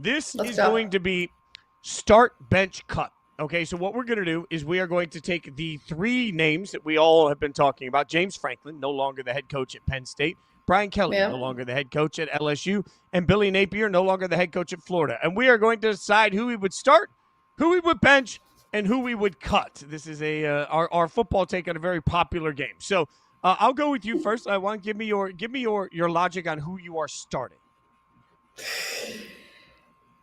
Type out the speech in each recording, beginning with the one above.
This Let's is go. going to be start, bench, cut. Okay, so what we're going to do is we are going to take the three names that we all have been talking about. James Franklin, no longer the head coach at Penn State. Brian Kelly, no longer the head coach at LSU. And Billy Napier, no longer the head coach at Florida. And we are going to decide who we would start, who we would bench, and who we would cut. This is our football take on a very popular game. So I'll go with you first. I want to give me your logic on who you are starting.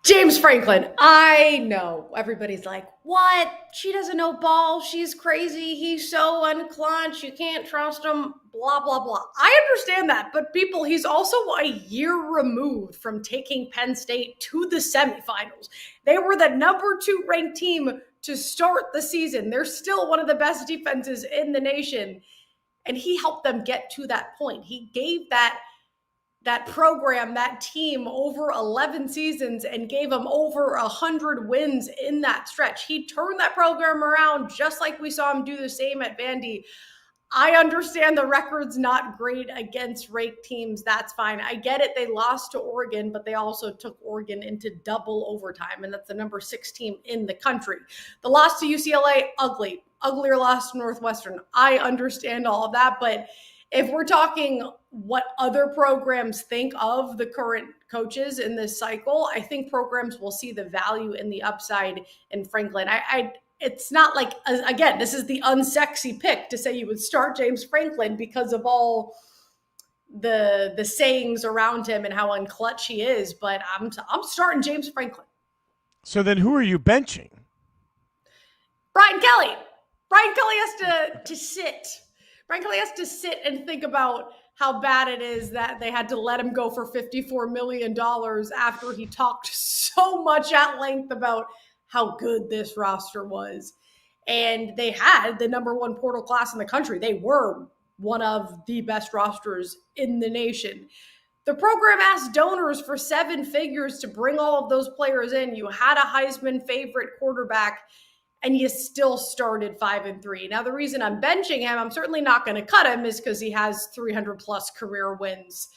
James Franklin. I know everybody's like, what? She doesn't know ball. She's crazy. He's so unclunched. You can't trust him. Blah, blah, blah. I understand that. But people, he's also a year removed from taking Penn State to the semifinals. They were the number 2 ranked team to start the season. They're still one of the best defenses in the nation. And he helped them get to that point. He gave that program, that team, over 11 seasons and gave them over 100 wins in that stretch. He turned that program around just like we saw him do the same at Vandy. I understand the record's not great against ranked teams. That's fine. I get it. They lost to Oregon, but they also took Oregon into double overtime, and that's the number 6 team in the country. The loss to UCLA, ugly. Uglier loss to Northwestern. I understand all of that, but if we're talking what other programs think of the current coaches in this cycle, I think programs will see the value and the upside in Franklin. It's not like, again, this is the unsexy pick to say you would start James Franklin because of all the sayings around him and how unclutch he is, but I'm starting James Franklin. So then who are you benching? Brian Kelly. Brian Kelly has to sit. Brian Kelly has to sit and think about how bad it is that they had to let him go for $54 million after he talked so much at length about how good this roster was. And they had the number 1 portal class in the country. They were one of the best rosters in the nation. The program asked donors for 7 figures to bring all of those players in. You had a Heisman favorite quarterback, and you still started 5-3. Now, the reason I'm benching him, I'm certainly not going to cut him, is because he has 300-plus career wins.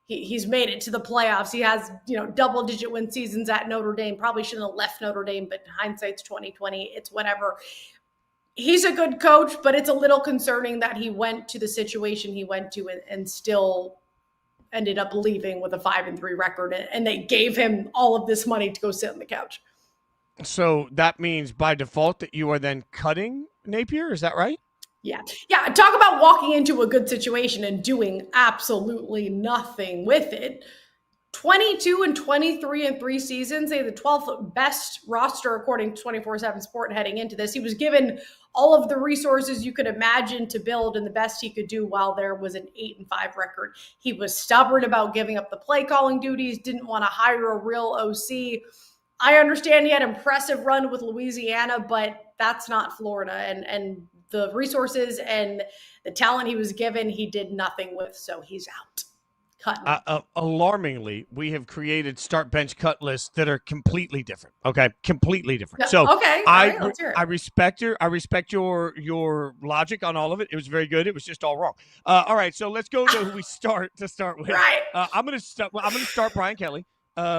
He's made it to the playoffs. He has, double-digit win seasons at Notre Dame. Probably shouldn't have left Notre Dame, but hindsight's 20/20. It's whatever. He's a good coach, but it's a little concerning that he went to the situation he went to and still ended up leaving with a 5-3 record, and they gave him all of this money to go sit on the couch. So that means by default that you are then cutting Napier. Is that right? Yeah. Talk about walking into a good situation and doing absolutely nothing with it. 22-23 in 3 seasons. They had the 12th best roster according to 24/7 Sport heading into this. He was given all of the resources you could imagine to build, and the best he could do while there was an 8-5 record. He was stubborn about giving up the play calling duties, didn't want to hire a real OC. I understand he had an impressive run with Louisiana, but that's not Florida. And the resources and the talent he was given, he did nothing with, so he's out. Alarmingly, we have created start, bench, cut lists that are completely different. Okay, completely different. Yeah, so okay, let's hear it. I respect your logic on all of it. It was very good. It was just all wrong. All right, so let's go to who we start with. Right. I'm gonna start Brian Kelly.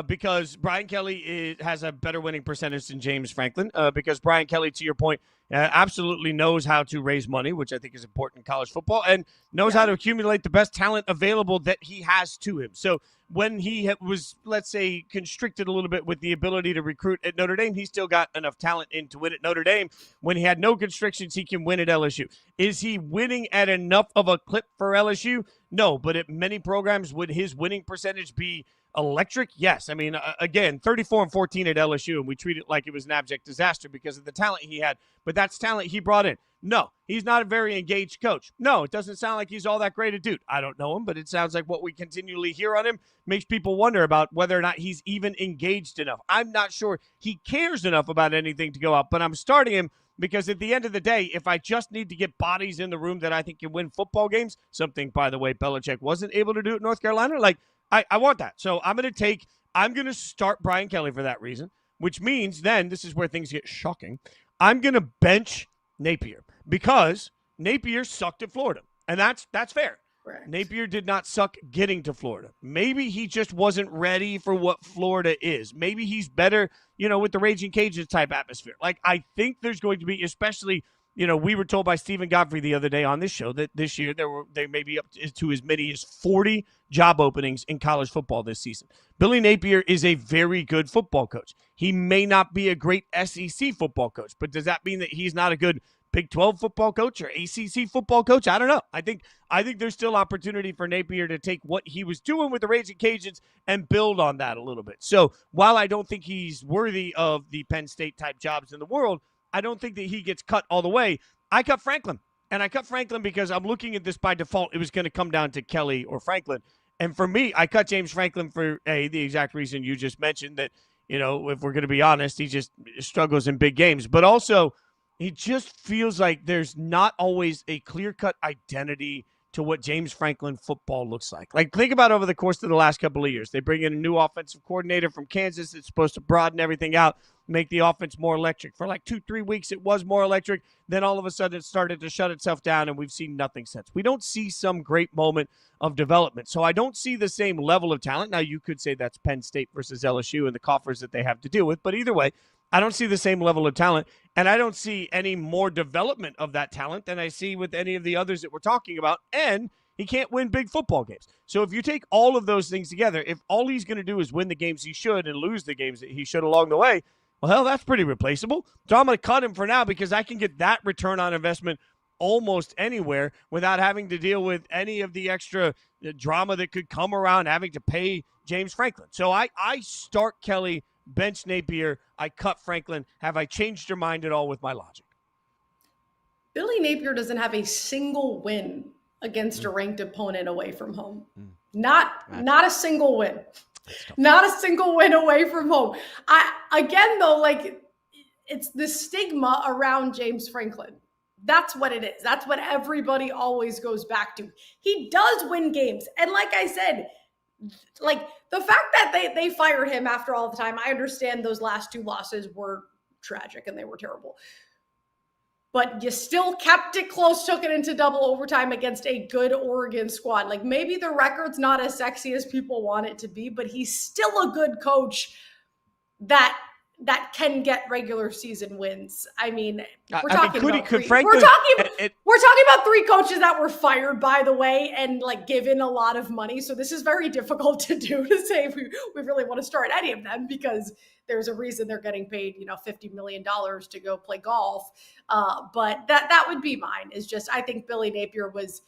Because Brian Kelly has a better winning percentage than James Franklin. Because Brian Kelly, to your point, absolutely knows how to raise money, which I think is important in college football, and knows how to accumulate the best talent available that he has to him. So when he was, let's say, constricted a little bit with the ability to recruit at Notre Dame, he still got enough talent in to win at Notre Dame. When he had no constrictions, he can win at LSU. Is he winning at enough of a clip for LSU? No, but at many programs, would his winning percentage be electric? Yes. I mean, again, 34-14 at LSU, and we treat it like it was an abject disaster because of the talent he had. But that's talent he brought in. No, he's not a very engaged coach. No, it doesn't sound like he's all that great a dude. I don't know him, but it sounds like what we continually hear on him makes people wonder about whether or not he's even engaged enough. I'm not sure he cares enough about anything to go out, but I'm starting him because at the end of the day, if I just need to get bodies in the room that I think can win football games, something, by the way, Belichick wasn't able to do at North Carolina, I want that. So I'm going to start Brian Kelly for that reason, which means then this is where things get shocking. I'm going to bench Napier because Napier sucked at Florida, and that's fair. Correct. Napier did not suck getting to Florida. Maybe he just wasn't ready for what Florida is. Maybe he's better, with the Raging Cajuns type atmosphere. Like, I think there's going to be, especially, we were told by Stephen Godfrey the other day on this show that this year there may be up to as many as 40 job openings in college football this season. Billy Napier is a very good football coach. He may not be a great SEC football coach, but does that mean that he's not a good Big 12 football coach or ACC football coach? I don't know. I think there's still opportunity for Napier to take what he was doing with the Raging Cajuns and build on that a little bit. So while I don't think he's worthy of the Penn State type jobs in the world, I don't think that he gets cut all the way. I cut Franklin, and I cut Franklin because I'm looking at this by default. It was going to come down to Kelly or Franklin. And for me, I cut James Franklin for the exact reason you just mentioned, that, if we're going to be honest, he just struggles in big games. But also, it just feels like there's not always a clear-cut identity to what James Franklin football looks like. Like, think about over the course of the last couple of years. They bring in a new offensive coordinator from Kansas that's supposed to broaden everything out, make the offense more electric. For like 2-3 weeks, it was more electric. Then all of a sudden, it started to shut itself down, and we've seen nothing since. We don't see some great moment of development. So I don't see the same level of talent. Now, you could say that's Penn State versus LSU and the coffers that they have to deal with. But either way, I don't see the same level of talent, and I don't see any more development of that talent than I see with any of the others that we're talking about, and he can't win big football games. So if you take all of those things together, if all he's going to do is win the games he should and lose the games that he should along the way, well, hell, that's pretty replaceable. So I'm going to cut him for now because I can get that return on investment almost anywhere without having to deal with any of the extra drama that could come around having to pay James Franklin. So I start Kelly, bench Napier, I cut Franklin. Have I changed your mind at all with my logic? Billy Napier doesn't have a single win against a ranked opponent away from home. Not a single win. Not a single win away from home. It's the stigma around James Franklin. That's what it is. That's what everybody always goes back to. He does win games. And like I said, like the fact that they fired him after all the time, I understand those last 2 losses were tragic and they were terrible. But you still kept it close, took it into double overtime against a good Oregon squad. Like, maybe the record's not as sexy as people want it to be, but he's still a good coach that can get regular season wins. I mean, we're talking about 3 coaches that were fired, by the way, and like given a lot of money. So this is very difficult to do, to say if we really want to start any of them, because there's a reason they're getting paid, $50 million to go play golf. But that would be mine. Is just, I think Billy Napier was,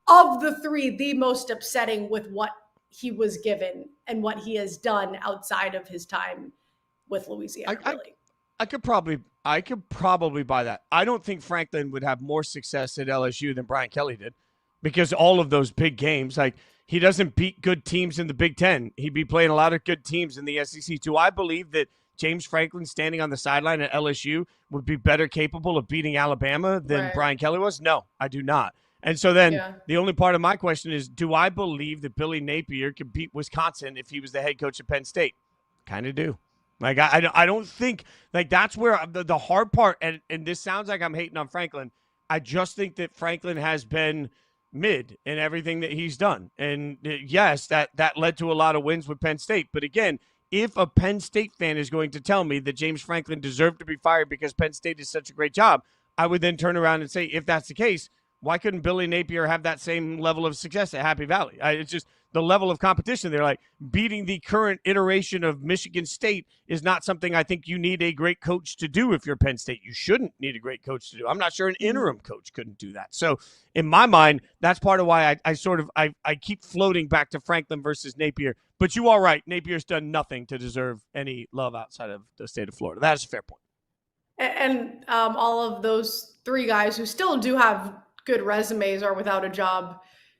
of the 3, the most upsetting with what he was given and what he has done outside of his time with Louisiana. I could probably buy that. I don't think Franklin would have more success at LSU than Brian Kelly did, because all of those big games, like, he doesn't beat good teams in the Big Ten. He'd be playing a lot of good teams in the SEC. Do I believe that James Franklin standing on the sideline at LSU would be better capable of beating Alabama than Brian Kelly was? No, I do not. And so then the only part of my question is, do I believe that Billy Napier could beat Wisconsin if he was the head coach at Penn State? Kind of do. Like, I don't think, like, that's where the hard part, and this sounds like I'm hating on Franklin. I just think that Franklin has been mid in everything that he's done. And yes, that led to a lot of wins with Penn State. But again, if a Penn State fan is going to tell me that James Franklin deserved to be fired because Penn State is such a great job, I would then turn around and say, if that's the case, why couldn't Billy Napier have that same level of success at Happy Valley? It's just the level of competition. They're like, beating the current iteration of Michigan State is not something I think you need a great coach to do. If you're Penn State, you shouldn't need a great coach to do. I'm not sure an interim coach couldn't do that. So in my mind, that's part of why I keep floating back to Franklin versus Napier. But you are right. Napier's done nothing to deserve any love outside of the state of Florida. That is a fair point. And all of those 3 guys who still do have good resumes are without a job.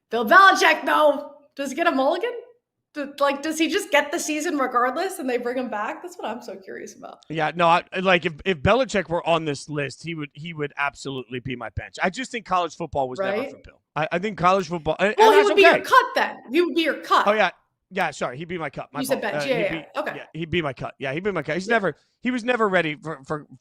Bill Belichick, though, does he get a mulligan? Does he just get the season regardless and they bring him back? That's what I'm so curious about. Yeah, no, if Belichick were on this list, he would absolutely be my bench. I just think college football was never for Bill. I think college football. He would be your cut then. He would be your cut. Oh, yeah. Yeah, sorry, he'd be my cut. You said bench. Okay. Yeah, he'd be my cut. Yeah, he'd be my cut. He was never ready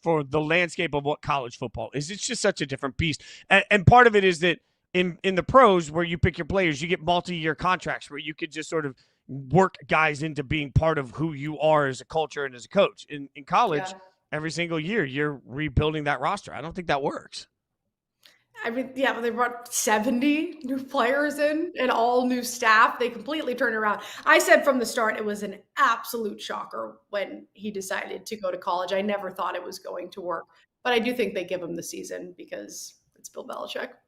for the landscape of what college football is. It's just such a different beast. And part of it is that in the pros where you pick your players, you get multi-year contracts where you could just sort of work guys into being part of who you are as a culture and as a coach. In college, Yeah. every single year you're rebuilding that roster. I don't think that works. I mean, yeah, but they brought 70 new players in and all new staff. They completely turned around. I said from the start it was an absolute shocker when he decided to go to college. I never thought it was going to work. But I do think they give him the season because it's Bill Belichick.